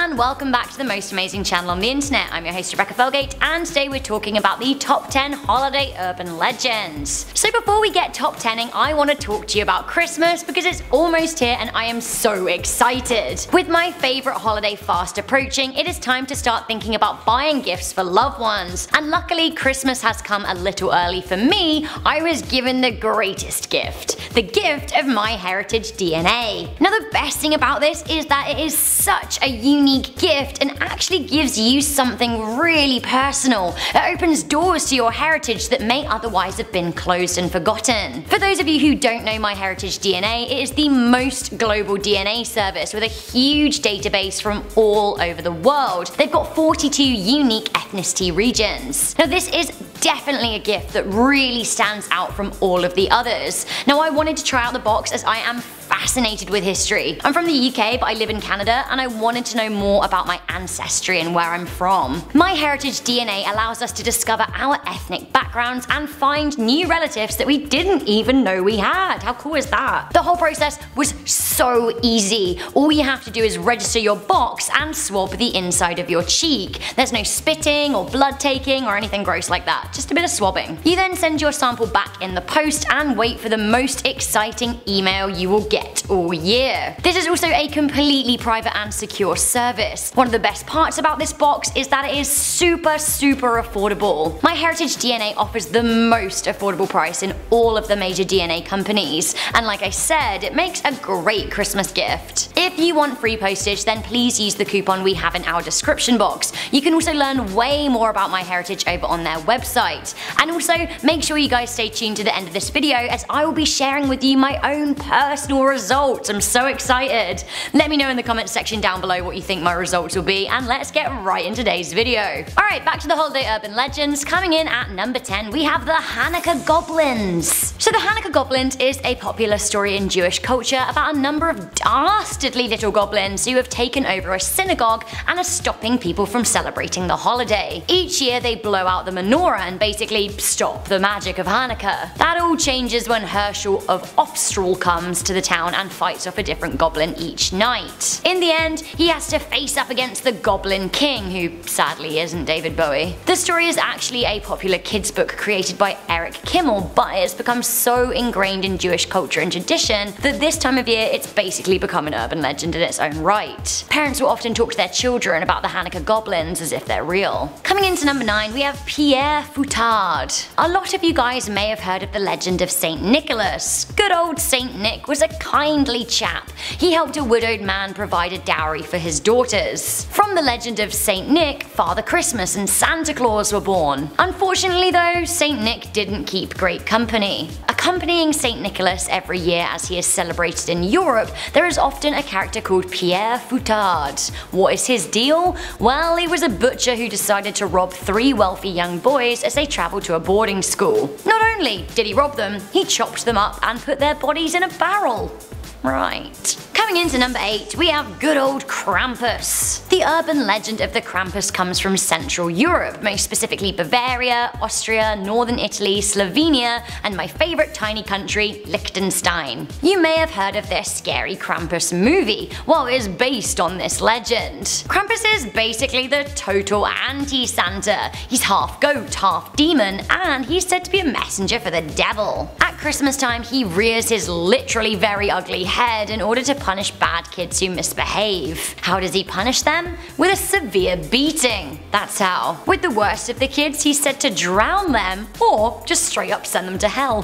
and welcome back to the most amazing channel on the internet. I'm your host Rebecca Felgate, and today we're talking about the top 10 holiday urban legends. So before we get top 10ing, I want to talk to you about Christmas because it's almost here and I am so excited. With my favourite holiday fast approaching, it is time to start thinking about buying gifts for loved ones. And luckily Christmas has come a little early for me. I was given the greatest gift. The gift of MyHeritageDNA. Now the best thing about this is that it is such a unique gift and actually gives you something really personal. It opens doors to your heritage that may otherwise have been closed and forgotten. For those of you who don't know MyHeritageDNA, it is the most global DNA service with a huge database from all over the world. They've got 42 unique ethnicity regions. Now this is definitely a gift that really stands out from all of the others. Now I wanted to try out the box as I am fascinated with history. I'm from the UK but I live in Canada and I wanted to know more about my ancestry and where I'm from. MyHeritageDNA allows us to discover our ethnic backgrounds and find new relatives that we didn't even know we had. How cool is that? The whole process was so easy. All you have to do is register your box and swab the inside of your cheek. There's no spitting or blood taking or anything gross like that, just a bit of swabbing. You then send your sample back in the post and wait for the most exciting email you will get all year. This is also a completely private and secure service. One of the best parts about this box is that it is super affordable. MyHeritageDNA offers the most affordable price in all of the major DNA companies, and like I said, it makes a great Christmas gift. If you want free postage, then please use the coupon we have in our description box. You can also learn way more about MyHeritage over on their website. And also make sure you guys stay tuned to the end of this video as I will be sharing with you my own personal results. I'm so excited. Let me know in the comments section down below what you think my results will be, and let's get right into today's video. Alright, back to the holiday urban legends. Coming in at number 10 we have the Hanukkah Goblins. So the Hanukkah Goblins is a popular story in Jewish culture about a number of dastardly little goblins who have taken over a synagogue and are stopping people from celebrating the holiday. Each year they blow out the menorah and basically stop the magic of Hanukkah. That all changes when Herschel of Ofstrel comes to the town and fights off a different goblin each night. In the end, he has to face up against the Goblin King, who sadly isn't David Bowie. The story is actually a popular kids book created by Eric Kimmel, but it's become so ingrained in Jewish culture and tradition that this time of year it's basically become an urban legend in its own right. Parents will often talk to their children about the Hanukkah Goblins as if they're real. Coming into number 9 we have Pierre Fouettard. A lot of you guys may have heard of the legend of St. Nicholas. Good old St. Nick was a kindly chap. He helped a widowed man provide a dowry for his daughters. From the legend of St. Nick, Father Christmas and Santa Claus were born. Unfortunately though, St. Nick didn't keep great company. Accompanying St. Nicholas every year as he is celebrated in Europe, there is often a character called Pierre Fouettard. What is his deal? Well, he was a butcher who decided to rob 3 wealthy young boys as they travelled to a boarding school. Not only did he rob them, he chopped them up and put their bodies in a barrel. Right. Coming into number 8 we have good old Krampus. The urban legend of the Krampus comes from Central Europe, most specifically Bavaria, Austria, Northern Italy, Slovenia, and my favourite tiny country, Liechtenstein. You may have heard of their scary Krampus movie. Well, it is based on this legend. Krampus is basically the total anti-Santa. He's half goat, half demon, and he's said to be a messenger for the devil. At Christmas time he rears his literally very ugly head in order to punish bad kids who misbehave. How does he punish them? With a severe beating. That's how. With the worst of the kids he's said to drown them or just straight up send them to hell.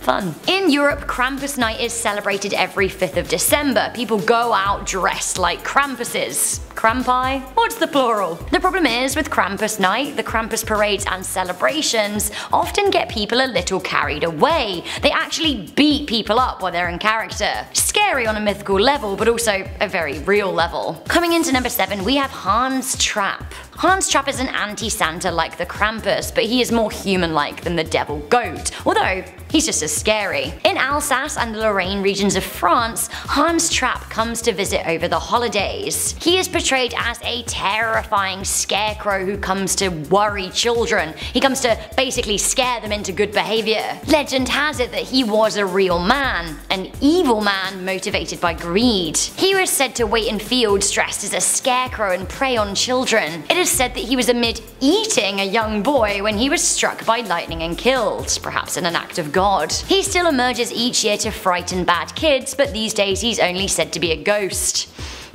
Fun. In Europe, Krampus night is celebrated every 5th of December. People go out dressed like Krampuses. Krampi? What's the plural? The problem is with Krampus night, the Krampus parades and celebrations often get people a little carried away. They actually beat people up while they're in character. Scary on a mythical level, but also a very real level. Coming into number 7 we have Hans Trapp. Hans Trapp is an anti-Santa like the Krampus, but he is more human-like than the devil goat, although he's just as scary. In Alsace and the Lorraine regions of France, Hans Trapp comes to visit over the holidays. He is portrayed portrayed as a terrifying scarecrow who comes to worry children. He comes to basically scare them into good behavior. Legend has it that he was a real man, an evil man motivated by greed. He was said to wait in fields dressed as a scarecrow and prey on children. It is said that he was amid eating a young boy when he was struck by lightning and killed, perhaps in an act of God. He still emerges each year to frighten bad kids, but these days he's only said to be a ghost.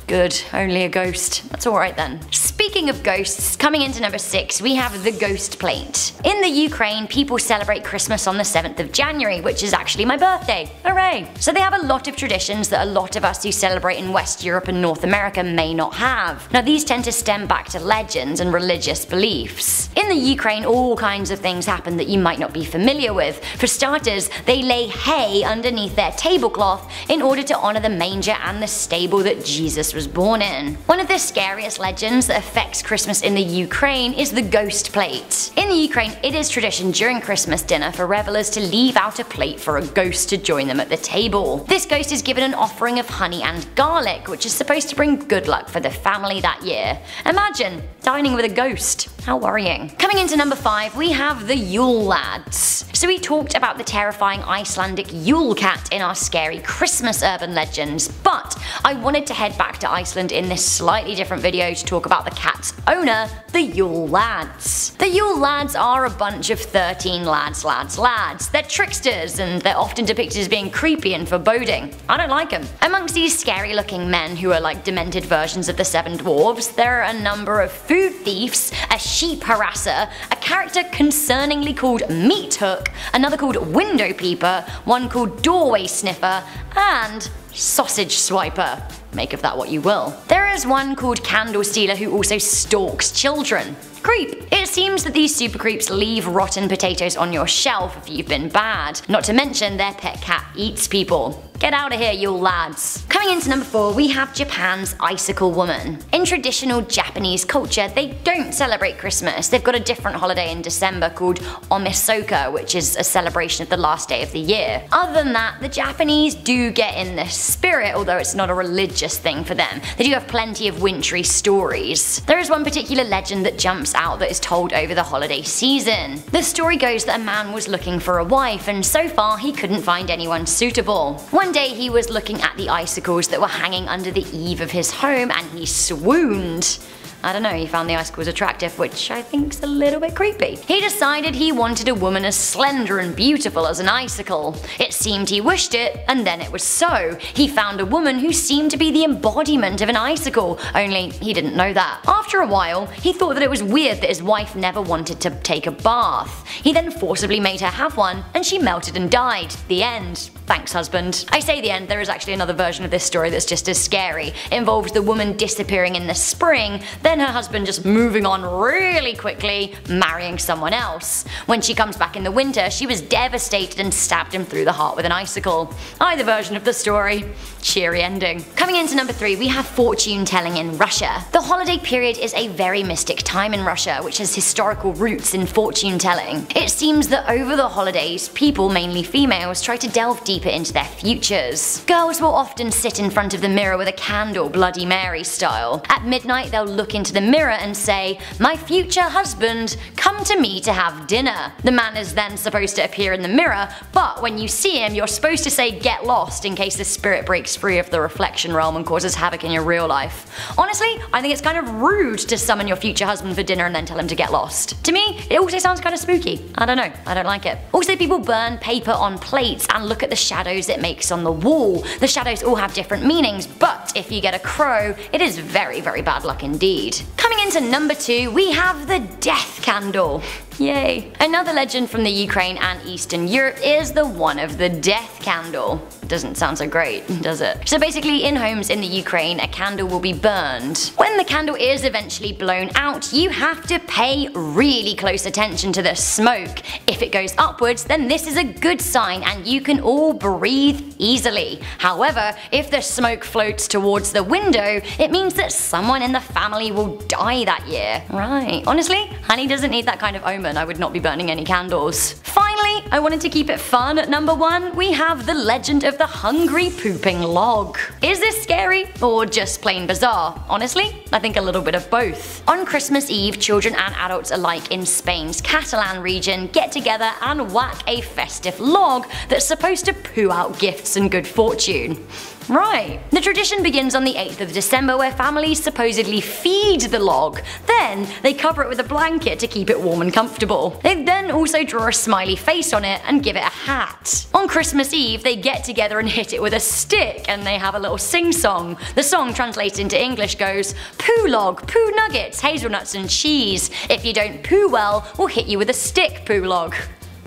Good, only a ghost. That's alright then. Speaking of ghosts, coming into number 6 we have the ghost plate. In the Ukraine, people celebrate Christmas on the 7th of January, which is actually my birthday. Hooray! So they have a lot of traditions that a lot of us who celebrate in West Europe and North America may not have. Now these tend to stem back to legends and religious beliefs. In the Ukraine, all kinds of things happen that you might not be familiar with. For starters, they lay hay underneath their tablecloth in order to honor the manger and the stable that Jesus was born in. One of the scariest legends that affects Christmas in the Ukraine is the ghost plate. In the Ukraine, it is tradition during Christmas dinner for revelers to leave out a plate for a ghost to join them at the table. This ghost is given an offering of honey and garlic, which is supposed to bring good luck for the family that year. Imagine dining with a ghost. How worrying. Coming into number 5 we have the Yule Lads. So we talked about the terrifying Icelandic Yule cat in our scary Christmas urban legends, but I wanted to head back to Iceland in this slightly different video to talk about the cat's owner, the Yule Lads. The Yule Lads are a bunch of 13 lads. They're tricksters and they're often depicted as being creepy and foreboding. I don't like them. Amongst these scary looking men who are like demented versions of the 7 dwarves, there are a number of food thieves, a sheep harasser, a character concerningly called Meat Hook, another called Window Peeper, one called Doorway Sniffer, and Sausage Swiper. Make of that what you will. There is one called Candle Stealer who also stalks children. Creep. It seems that these super creeps leave rotten potatoes on your shelf if you've been bad. Not to mention their pet cat eats people. Get out of here, Yule Lads. Coming into number 4 we have Japan's Icicle Woman. In traditional Japanese culture, they don't celebrate Christmas. They've got a different holiday in December called Omisoka, which is a celebration of the last day of the year. Other than that, the Japanese do get in the spirit, although it's not a religious thing for them. They do have plenty of wintry stories. There is one particular legend that jumps out that is told over the holiday season. The story goes that a man was looking for a wife, and so far he couldn't find anyone suitable. One day he was looking at the icicles that were hanging under the eave of his home and he swooned. I don't know, he found the icicles attractive, which I think's a little bit creepy. He decided he wanted a woman as slender and beautiful as an icicle. It seemed he wished it, and then it was so. He found a woman who seemed to be the embodiment of an icicle, only he didn't know that. After a while, he thought that it was weird that his wife never wanted to take a bath. He then forcibly made her have one, and she melted and died. The end. Thanks, husband. I say the end, there is actually another version of this story that's just as scary. It involves the woman disappearing in the spring, then her husband just moving on really quickly, marrying someone else. When she comes back in the winter, she was devastated and stabbed him through the heart with an icicle. Either version of the story. Cheery ending. Coming into number 3 we have fortune telling in Russia. The holiday period is a very mystic time in Russia, which has historical roots in fortune telling. It seems that over the holidays, people, mainly females, try to delve deeper into their futures. Girls will often sit in front of the mirror with a candle, Bloody Mary style. At midnight they'll look into the mirror and say, "My future husband, come to me to have dinner." The man is then supposed to appear in the mirror, but when you see him you're supposed to say "get lost" in case the spirit breaks free of the reflection realm and causes havoc in your real life. Honestly, I think it's kind of rude to summon your future husband for dinner and then tell him to get lost. To me, it also sounds kind of spooky. I don't know, I don't like it. Also, people burn paper on plates and look at the shadows it makes on the wall. The shadows all have different meanings, but if you get a crow, it is very, very bad luck indeed. Coming into number 2, we have the death candle. Yay. Another legend from the Ukraine and Eastern Europe is the one of the death candle. Doesn't sound so great, does it? So basically, in homes in the Ukraine, a candle will be burned. When the candle is eventually blown out, you have to pay really close attention to the smoke. If it goes upwards, then this is a good sign and you can all breathe easily. However, if the smoke floats towards the window, it means that someone in the family will die that year. Right. Honestly, honey doesn't need that kind of omen. I would not be burning any candles. Finally, Today, I wanted to keep it fun. At number 1, we have the legend of the hungry pooping log. Is this scary or just plain bizarre? Honestly, I think a little bit of both. On Christmas Eve, children and adults alike in Spain's Catalan region get together and whack a festive log that's supposed to poo out gifts and good fortune. Right. The tradition begins on the 8th of December, where families supposedly feed the log. Then they cover it with a blanket to keep it warm and comfortable. They then also draw a smiley face on it and give it a hat. On Christmas Eve, they get together and hit it with a stick, and they have a little sing-song. The song translated into English goes, "Poo log, poo nuggets, hazelnuts and cheese. If you don't poo well, we'll hit you with a stick, poo log."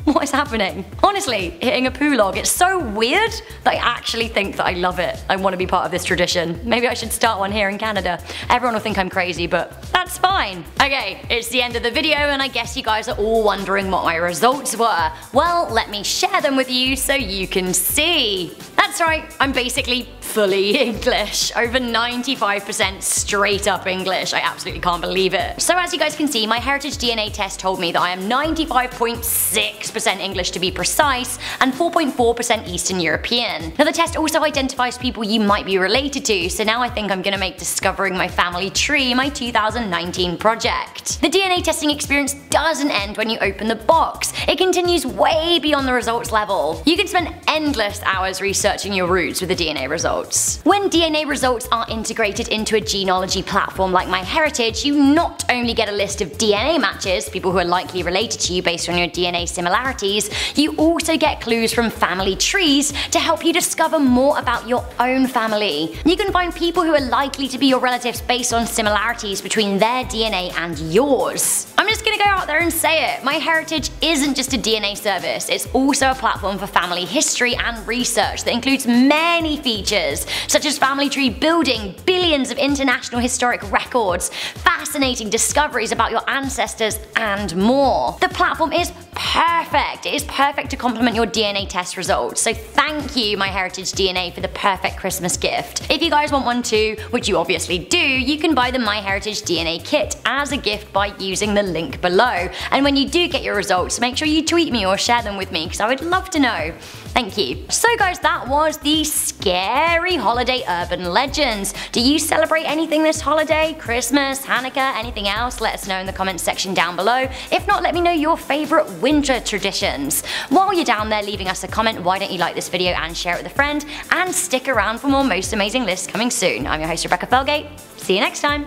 What is happening? Honestly, hitting a poo log, it's so weird that I actually think that I love it. I want to be part of this tradition. Maybe I should start one here in Canada. Everyone will think I'm crazy, but that's fine. Okay, it's the end of the video, and I guess you guys are all wondering what my results were. Well, let me share them with you so you can see. That's right, I'm basically fully English. Over 95% straight up English. I absolutely can't believe it. So as you guys can see, my MyHeritageDNA test told me that I am 95.6% English to be precise, and 4.4% Eastern European. Now the test also identifies people you might be related to, so now I think I'm gonna make discovering my family tree my 2019 project. The DNA testing experience doesn't end when you open the box. It continues way beyond the results level. You can spend endless hours researching your roots with the DNA results. When DNA results are integrated into a genealogy platform like MyHeritage, you not only get a list of DNA matches, people who are likely related to you based on your DNA similarities, you also get clues from family trees to help you discover more about your own family. You can find people who are likely to be your relatives based on similarities between their DNA and yours. I'm just gonna go out there and say it, MyHeritage isn't just a DNA service, it's also a platform for family history and research that includes many features, such as family tree building, billions of international historic records, fascinating discoveries about your ancestors, and more. The platform is perfect. It is perfect to complement your DNA test results, so thank you MyHeritageDNA for the perfect Christmas gift. If you guys want one too, which you obviously do, you can buy the MyHeritageDNA kit as a gift by using the link below. And when you do get your results, make sure you tweet me or share them with me because I would love to know. Thank you. So guys, that was the scary holiday urban legends. Do you celebrate anything this holiday? Christmas, Hanukkah, anything else? Let us know in the comments section down below. If not, let me know your favourite winter traditions. While you're down there leaving us a comment, why don't you like this video and share it with a friend? And stick around for more most amazing lists coming soon. I'm your host Rebecca Felgate. See you next time.